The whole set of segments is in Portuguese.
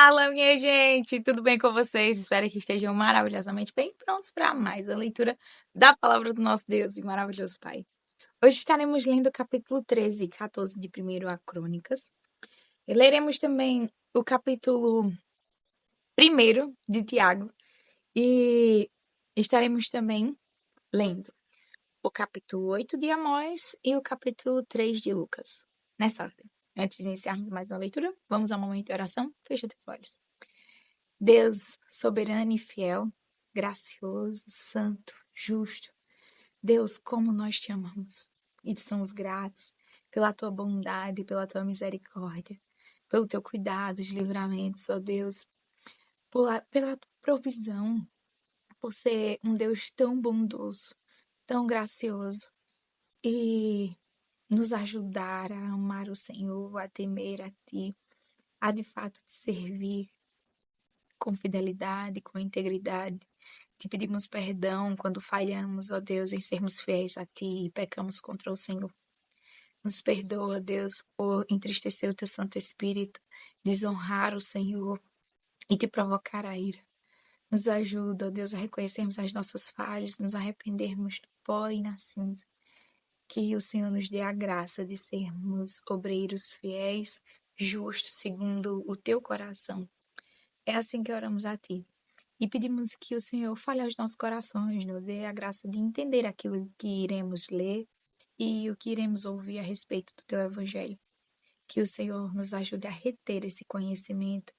Fala, minha gente! Tudo bem com vocês? Espero que estejam maravilhosamente bem prontos para mais a leitura da palavra do nosso Deus e maravilhoso Pai. Hoje estaremos lendo o capítulo 13 e 14 de 1 a Crônicas. E leremos também o capítulo 1 de Tiago e estaremos também lendo o capítulo 8 de Amós e o capítulo 3 de Lucas. Nessa ordem. Antes de iniciarmos mais uma leitura, vamos ao momento de oração. Fecha teus olhos. Deus soberano e fiel, gracioso, santo, justo. Deus, como nós te amamos e te somos gratos pela tua bondade, pela tua misericórdia, pelo teu cuidado, os livramentos, ó Deus, pela tua provisão, por ser um Deus tão bondoso, tão gracioso e nos ajudar a amar o Senhor, a temer a ti, a de fato te servir com fidelidade, com integridade. Te pedimos perdão quando falhamos, ó Deus, em sermos fiéis a Ti e pecamos contra o Senhor. Nos perdoa, Deus, por entristecer o Teu Santo Espírito, desonrar o Senhor e te provocar a ira. Nos ajuda, ó Deus, a reconhecermos as nossas falhas, nos arrependermos do pó e na cinza. Que o Senhor nos dê a graça de sermos obreiros fiéis, justos, segundo o Teu coração. É assim que oramos a Ti. E pedimos que o Senhor fale aos nossos corações, nos dê a graça de entender aquilo que iremos ler e o que iremos ouvir a respeito do Teu Evangelho. Que o Senhor nos ajude a reter esse conhecimento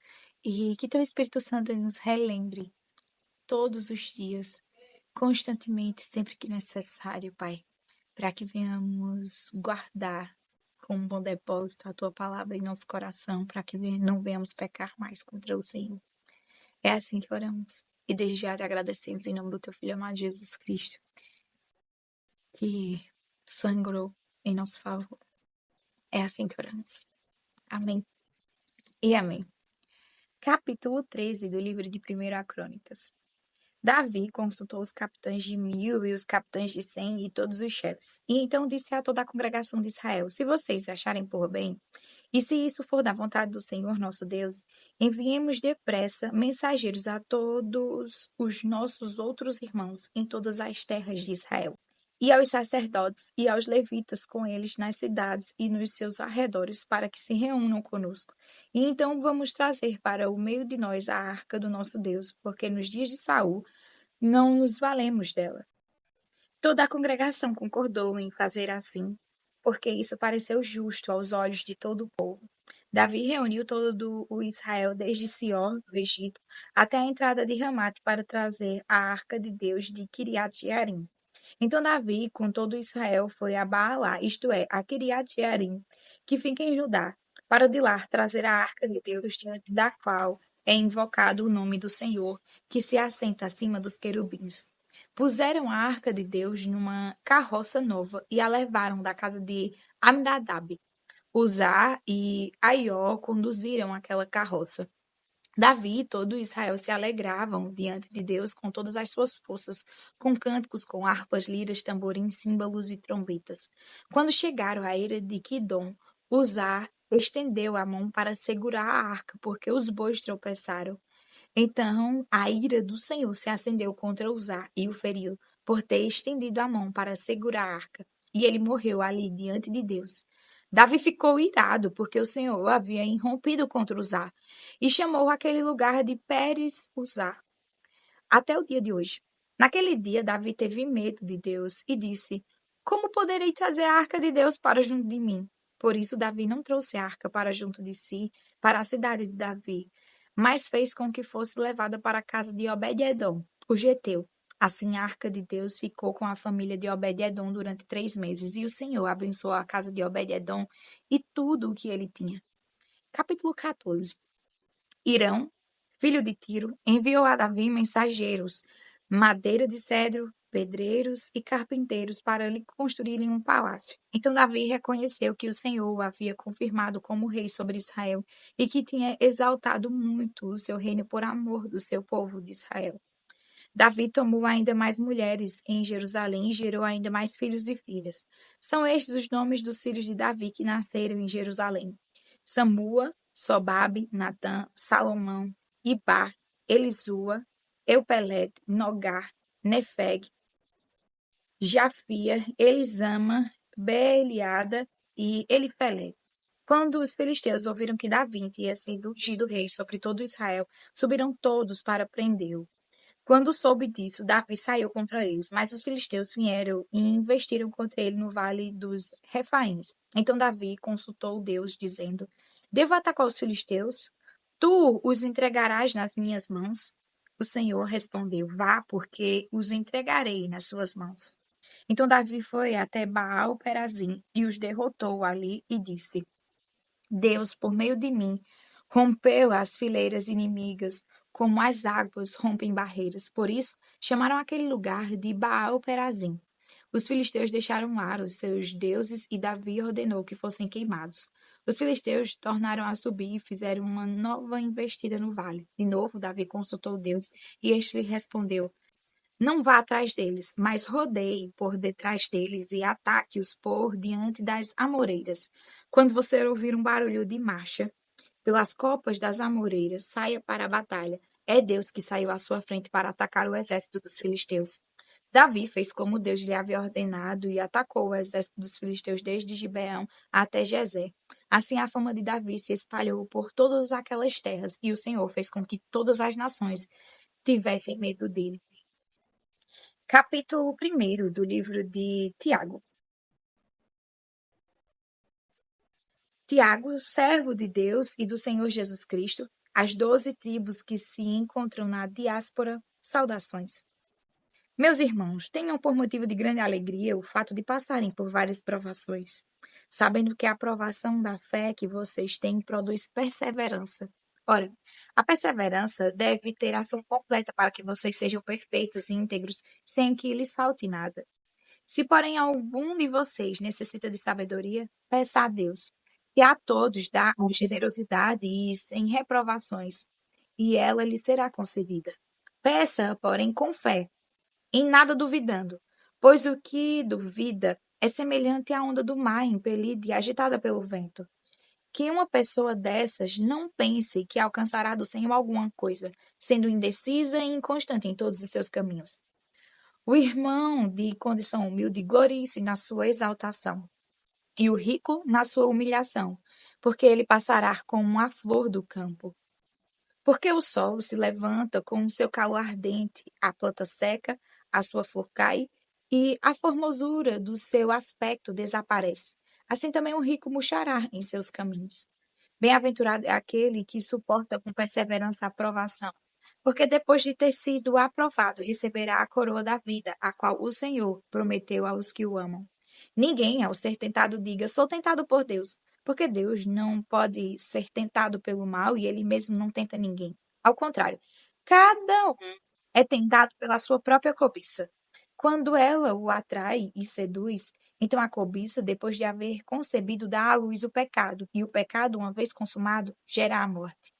e que Teu Espírito Santo nos relembre todos os dias, constantemente, sempre que necessário, Pai, para que venhamos guardar com um bom depósito a Tua palavra em nosso coração, para que não venhamos pecar mais contra o Senhor. É assim que oramos. E desde já te agradecemos em nome do teu Filho amado Jesus Cristo, que sangrou em nosso favor. É assim que oramos. Amém e amém. Capítulo 13 do livro de 1 Crônicas. Davi consultou os capitães de 1000 e os capitães de 100 e todos os chefes. E então disse a toda a congregação de Israel: se vocês acharem por bem, e se isso for da vontade do Senhor nosso Deus, enviemos depressa mensageiros a todos os nossos outros irmãos em todas as terras de Israel, e aos sacerdotes e aos levitas com eles nas cidades e nos seus arredores, para que se reúnam conosco. E então vamos trazer para o meio de nós a arca do nosso Deus, porque nos dias de Saul não nos valemos dela. Toda a congregação concordou em fazer assim, porque isso pareceu justo aos olhos de todo o povo. Davi reuniu todo o Israel, desde Sior, do Egito, até a entrada de Ramate, para trazer a arca de Deus de Kiriat-Jearim. Então Davi, com todo Israel, foi a Baalá, isto é, a Kiriat-Jearim, que fica em Judá, para de lá trazer a arca de Deus, diante da qual é invocado o nome do Senhor, que se assenta acima dos querubins. Puseram a arca de Deus numa carroça nova e a levaram da casa de Aminadab. Uzá e Aió conduziram aquela carroça. Davi e todo Israel se alegravam diante de Deus com todas as suas forças, com cânticos, com harpas, liras, tamborins, símbolos e trombetas. Quando chegaram à eira de Quidom, Uzá estendeu a mão para segurar a arca, porque os bois tropeçaram. Então a ira do Senhor se acendeu contra Uzá e o feriu, por ter estendido a mão para segurar a arca. E ele morreu ali diante de Deus. Davi ficou irado, porque o Senhor havia irrompido contra Uzá, e chamou aquele lugar de Pérez Uzá, até o dia de hoje. Naquele dia, Davi teve medo de Deus e disse: como poderei trazer a arca de Deus para junto de mim? Por isso, Davi não trouxe a arca para junto de si, para a cidade de Davi, mas fez com que fosse levada para a casa de Obed-edom, o geteu. Assim, a arca de Deus ficou com a família de Obed-edom durante 3 meses, e o Senhor abençoou a casa de Obed-edom e tudo o que ele tinha. Capítulo 14. Irão, filho de Tiro, enviou a Davi mensageiros, madeira de cedro, pedreiros e carpinteiros para lhe construírem um palácio. Então Davi reconheceu que o Senhor o havia confirmado como rei sobre Israel e que tinha exaltado muito o seu reino por amor do seu povo de Israel. Davi tomou ainda mais mulheres em Jerusalém e gerou ainda mais filhos e filhas. São estes os nomes dos filhos de Davi que nasceram em Jerusalém: Samua, Sobabe, Natã, Salomão, Ibar, Elisua, Eupelete, Nogar, Nefeg, Jafia, Elisama, Beeliada e Elifelete. Quando os filisteus ouviram que Davi tinha sido ungido rei sobre todo Israel, subiram todos para prendê-lo. Quando soube disso, Davi saiu contra eles, mas os filisteus vieram e investiram contra ele no vale dos Refaíns. Então Davi consultou Deus, dizendo: Devo atacar os filisteus? Tu os entregarás nas minhas mãos? O Senhor respondeu: Vá, porque os entregarei nas suas mãos. Então Davi foi até Baal-Perazim e os derrotou ali e disse: Deus, por meio de mim, rompeu as fileiras inimigas, como as águas rompem barreiras. Por isso, chamaram aquele lugar de Baal-Perazim. Os filisteus deixaram lá os seus deuses e Davi ordenou que fossem queimados. Os filisteus tornaram a subir e fizeram uma nova investida no vale. De novo, Davi consultou Deus e este lhe respondeu: Não vá atrás deles, mas rodeie por detrás deles e ataque-os por diante das amoreiras. Quando você ouvir um barulho de marcha pelas copas das amoreiras, saia para a batalha. É Deus que saiu à sua frente para atacar o exército dos filisteus. Davi fez como Deus lhe havia ordenado e atacou o exército dos filisteus desde Gibeão até Gezer. Assim a fama de Davi se espalhou por todas aquelas terras e o Senhor fez com que todas as nações tivessem medo dele. Capítulo 1 do livro de Tiago. Tiago, servo de Deus e do Senhor Jesus Cristo, as 12 tribos que se encontram na diáspora, saudações. Meus irmãos, tenham por motivo de grande alegria o fato de passarem por várias provações, sabendo que a provação da fé que vocês têm produz perseverança. Ora, a perseverança deve ter ação completa para que vocês sejam perfeitos e íntegros, sem que lhes falte nada. Se, porém, algum de vocês necessita de sabedoria, peça a Deus, que a todos dá com generosidade e sem reprovações, e ela lhe será concedida. Peça, porém, com fé, em nada duvidando, pois o que duvida é semelhante à onda do mar impelida e agitada pelo vento. Que uma pessoa dessas não pense que alcançará do Senhor alguma coisa, sendo indecisa e inconstante em todos os seus caminhos. O irmão de condição humilde glorie-se na sua exaltação, e o rico na sua humilhação, porque ele passará como a flor do campo. Porque o sol se levanta com o seu calor ardente, a planta seca, a sua flor cai, e a formosura do seu aspecto desaparece. Assim também o rico murchará em seus caminhos. Bem-aventurado é aquele que suporta com perseverança a provação, porque depois de ter sido aprovado, receberá a coroa da vida, a qual o Senhor prometeu aos que o amam. Ninguém, ao ser tentado, diga: Sou tentado por Deus, porque Deus não pode ser tentado pelo mal e ele mesmo não tenta ninguém. Ao contrário, cada um é tentado pela sua própria cobiça. Quando ela o atrai e seduz, então a cobiça, depois de haver concebido, dá à luz o pecado, e o pecado, uma vez consumado, gera a morte.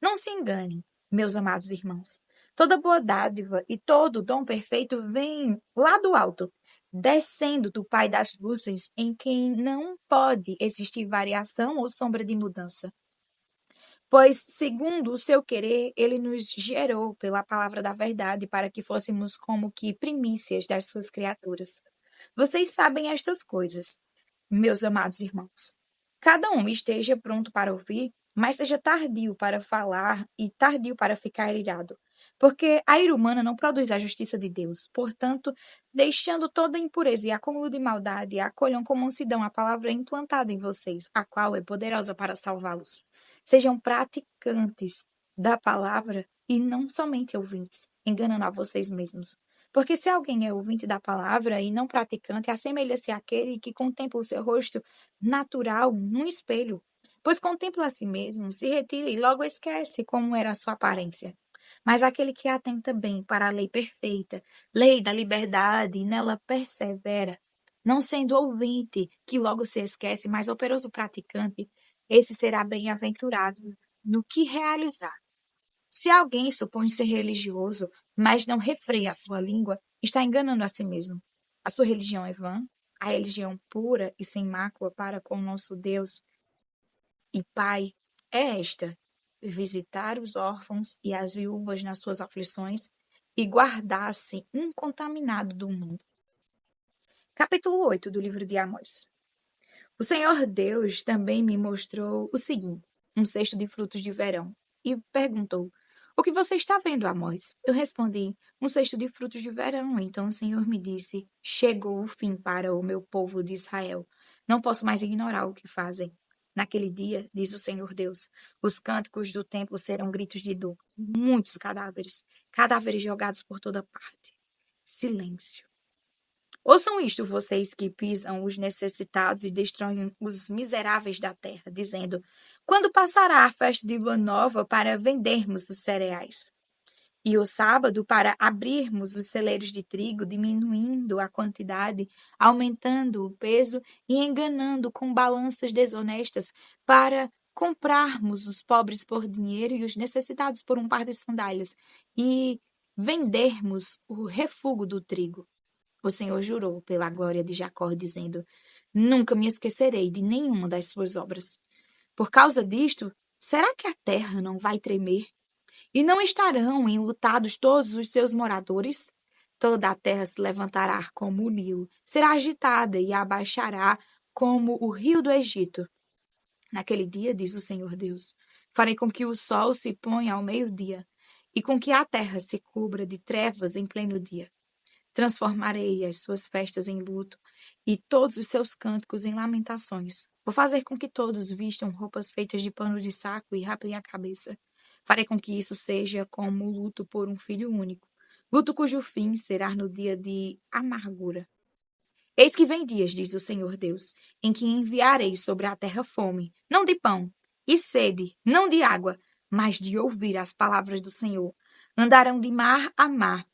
Não se enganem, meus amados irmãos. Toda boa dádiva e todo dom perfeito vem lá do alto, descendo do Pai das luzes, em quem não pode existir variação ou sombra de mudança. Pois, segundo o seu querer, ele nos gerou pela palavra da verdade para que fôssemos como que primícias das suas criaturas. Vocês sabem estas coisas, meus amados irmãos. Cada um esteja pronto para ouvir, mas seja tardio para falar e tardio para ficar irado. Porque a ira humana não produz a justiça de Deus. Portanto, deixando toda impureza e acúmulo de maldade, acolham com mansidão a palavra implantada em vocês, a qual é poderosa para salvá-los. Sejam praticantes da palavra e não somente ouvintes, enganando a vocês mesmos. Porque se alguém é ouvinte da palavra e não praticante, assemelha-se àquele que contempla o seu rosto natural num espelho, pois contempla a si mesmo, se retira e logo esquece como era a sua aparência. Mas aquele que atenta bem para a lei perfeita, lei da liberdade, e nela persevera, não sendo ouvinte, que logo se esquece, mas operoso praticante, esse será bem-aventurado no que realizar. Se alguém supõe ser religioso, mas não refreia a sua língua, está enganando a si mesmo. A sua religião é vã, a religião pura e sem mácula para com nosso Deus e Pai é esta: visitar os órfãos e as viúvas nas suas aflições e guardar-se incontaminado do mundo. Capítulo 8 do livro de Amós. O Senhor Deus também me mostrou o seguinte: um cesto de frutos de verão, e perguntou: O que você está vendo, Amós? Eu respondi: Um cesto de frutos de verão. Então o Senhor me disse: Chegou o fim para o meu povo de Israel. Não posso mais ignorar o que fazem. Naquele dia, diz o Senhor Deus, os cânticos do templo serão gritos de dor. Muitos cadáveres, cadáveres jogados por toda parte. Silêncio. Ouçam isto, vocês que pisam os necessitados e destroem os miseráveis da terra, dizendo: Quando passará a festa de lua nova para vendermos os cereais? E o sábado para abrirmos os celeiros de trigo, diminuindo a quantidade, aumentando o peso e enganando com balanças desonestas, para comprarmos os pobres por dinheiro e os necessitados por um par de sandálias, e vendermos o refúgio do trigo. O Senhor jurou pela glória de Jacó, dizendo: Nunca me esquecerei de nenhuma das suas obras. Por causa disto, será que a terra não vai tremer? E não estarão enlutados todos os seus moradores? Toda a terra se levantará como o Nilo, será agitada e abaixará como o rio do Egito. Naquele dia, diz o Senhor Deus, farei com que o sol se ponha ao meio-dia e com que a terra se cubra de trevas em pleno dia. Transformarei as suas festas em luto e todos os seus cânticos em lamentações. Vou fazer com que todos vistam roupas feitas de pano de saco e rapem a cabeça. Farei com que isso seja como o luto por um filho único, luto cujo fim será no dia de amargura. Eis que vem dias, diz o Senhor Deus, em que enviarei sobre a terra fome, não de pão, e sede, não de água, mas de ouvir as palavras do Senhor. Andarão de mar a mar,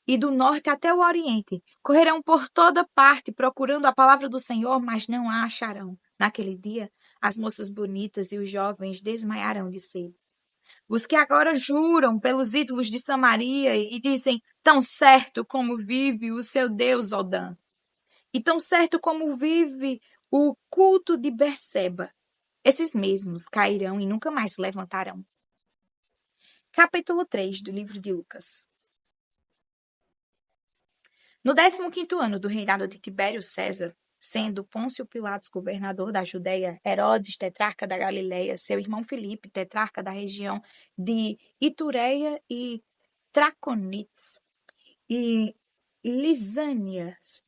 e do norte até o oriente. Correrão por toda parte procurando a palavra do Senhor, mas não a acharão. Naquele dia, as moças bonitas e os jovens desmaiarão de sede. Os que agora juram pelos ídolos de Samaria e dizem: Tão certo como vive o seu Deus, Odã, e tão certo como vive o culto de Berseba. Esses mesmos cairão e nunca mais se levantarão. Capítulo 3 do livro de Lucas. No 15º ano do reinado de Tibério César, sendo Pôncio Pilatos governador da Judéia, Herodes, tetrarca da Galileia, seu irmão Filipe, tetrarca da região de Itureia e Traconites, e Lisânias,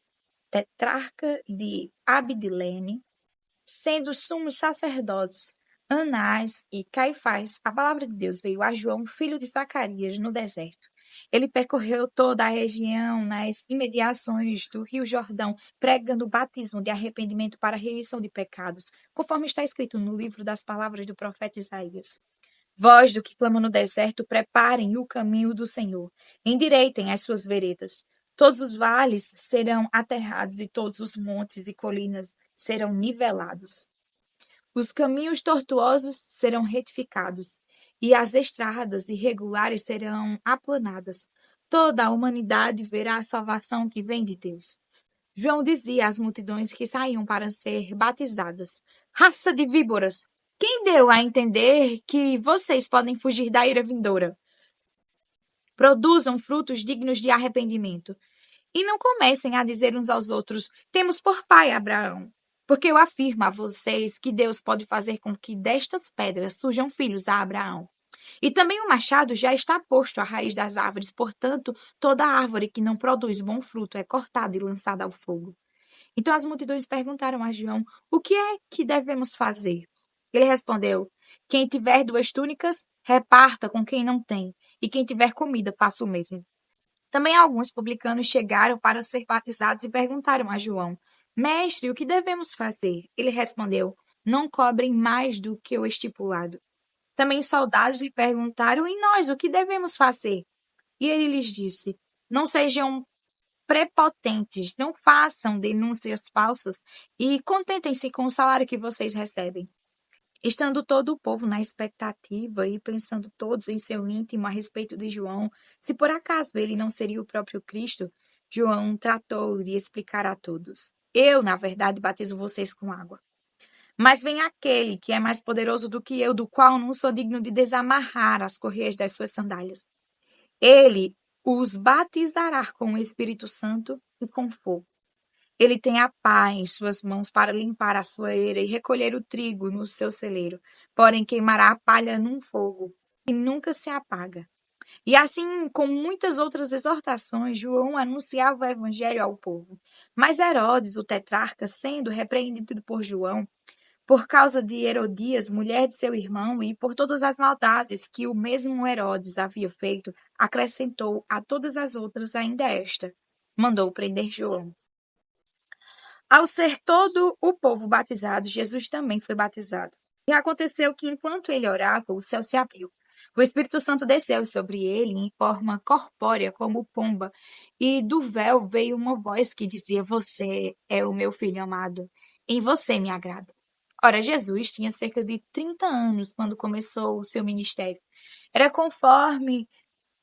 tetrarca de Abidilene, sendo sumos sacerdotes Anás e Caifás, a palavra de Deus veio a João, filho de Zacarias, no deserto. Ele percorreu toda a região nas imediações do Rio Jordão, pregando o batismo de arrependimento para a remissão de pecados, conforme está escrito no livro das palavras do profeta Isaías. Voz do que clama no deserto, preparem o caminho do Senhor, endireitem as suas veredas. Todos os vales serão aterrados e todos os montes e colinas serão nivelados. Os caminhos tortuosos serão retificados, e as estradas irregulares serão aplanadas. Toda a humanidade verá a salvação que vem de Deus. João dizia às multidões que saíam para ser batizadas: Raça de víboras, quem deu a entender que vocês podem fugir da ira vindoura? Produzam frutos dignos de arrependimento. E não comecem a dizer uns aos outros: Temos por pai Abraão. Porque eu afirmo a vocês que Deus pode fazer com que destas pedras surjam filhos a Abraão. E também o machado já está posto à raiz das árvores, portanto, toda árvore que não produz bom fruto é cortada e lançada ao fogo. Então as multidões perguntaram a João: O que é que devemos fazer? Ele respondeu: Quem tiver 2 túnicas, reparta com quem não tem, e quem tiver comida, faça o mesmo. Também alguns publicanos chegaram para ser batizados e perguntaram a João: Mestre, o que devemos fazer? Ele respondeu: Não cobrem mais do que o estipulado. Também soldados lhe perguntaram: E nós, o que devemos fazer? E ele lhes disse: Não sejam prepotentes, não façam denúncias falsas e contentem-se com o salário que vocês recebem. Estando todo o povo na expectativa e pensando todos em seu íntimo a respeito de João, se por acaso ele não seria o próprio Cristo, João tratou de explicar a todos: Eu, na verdade, batizo vocês com água. Mas vem aquele que é mais poderoso do que eu, do qual não sou digno de desamarrar as correias das suas sandálias. Ele os batizará com o Espírito Santo e com fogo. Ele tem a pá em suas mãos para limpar a sua eira e recolher o trigo no seu celeiro, porém queimará a palha num fogo que nunca se apaga. E assim, com muitas outras exortações, João anunciava o evangelho ao povo. Mas Herodes, o tetrarca, sendo repreendido por João, por causa de Herodias, mulher de seu irmão, e por todas as maldades que o mesmo Herodes havia feito, acrescentou a todas as outras ainda esta: mandou prender João. Ao ser todo o povo batizado, Jesus também foi batizado. E aconteceu que, enquanto ele orava, o céu se abriu. O Espírito Santo desceu sobre ele em forma corpórea, como pomba, e do véu veio uma voz que dizia: Você é o meu filho amado, em você me agrado. Ora, Jesus tinha cerca de 30 anos quando começou o seu ministério. Era conforme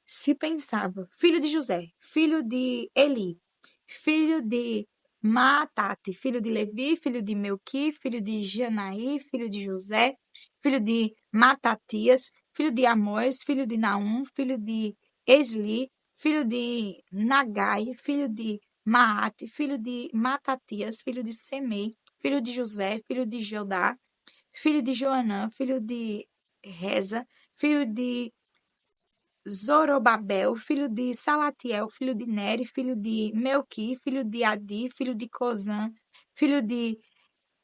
se pensava: filho de José, filho de Eli, filho de Maatate, filho de Levi, filho de Melqui, filho de Janaí, filho de José, filho de Matatias, filho de Amós, filho de Naum, filho de Esli, filho de Nagai, filho de Maate, filho de Matatias, filho de Semei, filho de José, filho de Jodá, filho de Joanã, filho de Reza, filho de Zorobabel, filho de Salatiel, filho de Neri, filho de Melqui, filho de Adi, filho de Cozã, filho de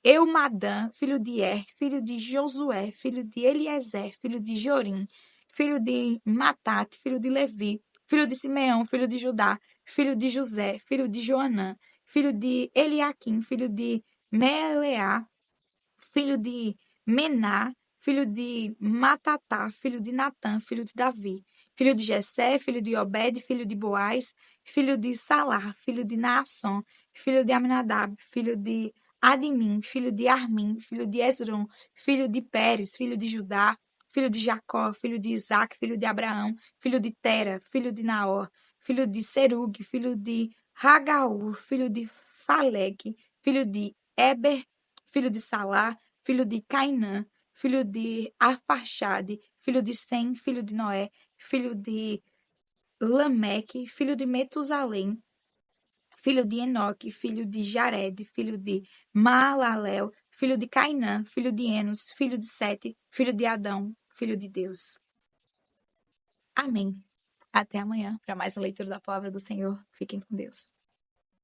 Eumadã, filho de Er, filho de Josué, filho de Eliezer, filho de Jorim, filho de Matate, filho de Levi, filho de Simeão, filho de Judá, filho de José, filho de Joanã, filho de Eliaquim, filho de Meleá, filho de Mená, filho de Matatá, filho de Natã, filho de Davi, filho de Jessé, filho de Obed, filho de Boaz, filho de Salar, filho de Naasson, filho de Aminadab, filho de Adimim, filho de Armim, filho de Esrom, filho de Pérez, filho de Judá, filho de Jacó, filho de Isaac, filho de Abraão, filho de Tera, filho de Naor, filho de Serug, filho de Ragaú, filho de Falegue, filho de Eber, filho de Salá, filho de Cainã, filho de Arfaxade, filho de Sem, filho de Noé, filho de Lameque, filho de Metusalém, filho de Enoque, filho de Jared, filho de Maalalel, filho de Cainã, filho de Enos, filho de Sete, filho de Adão, filho de Deus. Amém. Até amanhã para mais uma leitura da palavra do Senhor. Fiquem com Deus.